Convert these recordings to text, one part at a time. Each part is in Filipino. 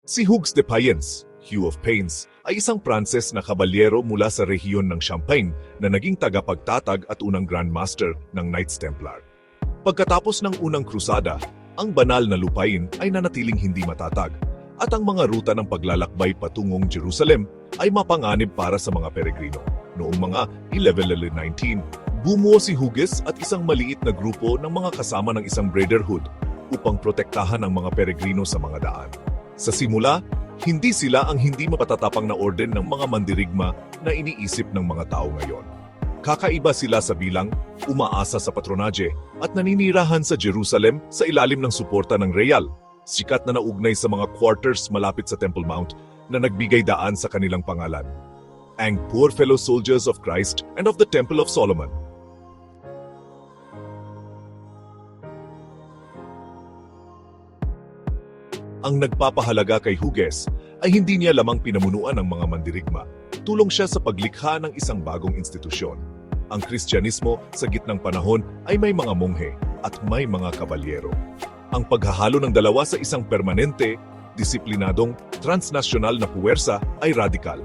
Si Hugues de Payens, Hugh of Payens, ay isang Pranses na kabalyero mula sa rehiyon ng Champagne na naging tagapagtatag at unang Grand Master ng Knights Templar. Pagkatapos ng unang krusada, ang banal na lupain ay nanatiling hindi matatag at ang mga ruta ng paglalakbay patungong Jerusalem ay mapanganib para sa mga peregrino. Noong mga 1119, bumuo si Hugues at isang maliit na grupo ng mga kasama ng isang brotherhood upang protektahan ang mga peregrino sa mga daan. Sa simula, hindi sila ang hindi mapatatapang na orden ng mga mandirigma na iniisip ng mga tao ngayon. Kakaiba sila sa bilang, umaasa sa patronage at naninirahan sa Jerusalem sa ilalim ng suporta ng Real, sikat na naugnay sa mga quarters malapit sa Temple Mount na nagbigay daan sa kanilang pangalan, ang Poor Fellow Soldiers of Christ and of the Temple of Solomon. Ang nagpapahalaga kay Hugues ay hindi niya lamang pinamunuan ng mga mandirigma. Tulong siya sa paglikha ng isang bagong institusyon. Ang Kristyanismo sa gitnang panahon ay may mga monghe at may mga kabalyero. Ang paghahalo ng dalawa sa isang permanente, disiplinadong, transnasyonal na puwersa ay radikal.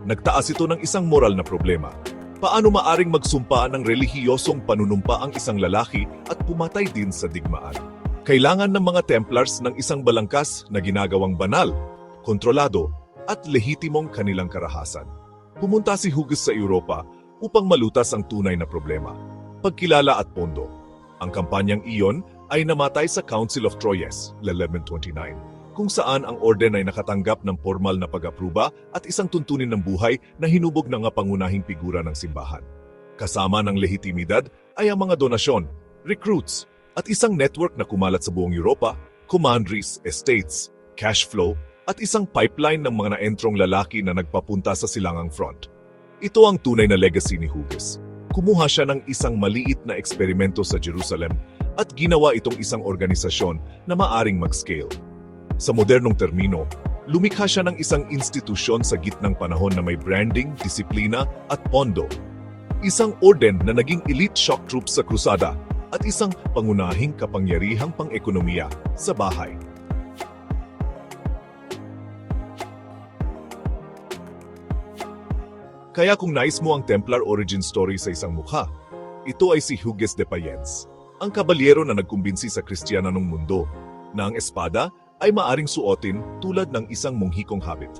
Nagtaas ito ng isang moral na problema. Paano maaring magsumpa ng relihiyosong panunumpa ang isang lalaki at pumatay din sa digmaan? Kailangan ng mga Templars ng isang balangkas na ginagawang banal, kontrolado, at lehitimong kanilang karahasan. Pumunta si Hugues sa Europa upang malutas ang tunay na problema, pagkilala at pondo. Ang kampanyang iyon ay namatay sa Council of Troyes, 1129, kung saan ang orden ay nakatanggap ng formal na pag-apruba at isang tuntunin ng buhay na hinubog ng mga pangunahing figura ng simbahan. Kasama ng lehitimidad ay ang mga donasyon, recruits, at isang network na kumalat sa buong Europa, commanderies, estates, cash flow, at isang pipeline ng mga naentrong lalaki na nagpapunta sa silangang front. Ito ang tunay na legacy ni Hugues. Kumuha siya ng isang maliit na eksperimento sa Jerusalem at ginawa itong isang organisasyon na maaring mag-scale. Sa modernong termino, lumikha siya ng isang institusyon sa gitnang panahon na may branding, disiplina at pondo. Isang orden na naging elite shock troops sa krusada at isang pangunahing kapangyarihang pang-ekonomiya sa bahay. Kaya kung nais mo ang Templar origin story sa isang mukha, ito ay si Hugues de Payens, ang kabalyero na nagkumbinsi sa Kristiyana ng mundo na ang espada ay maaring suotin tulad ng isang monghikong habit.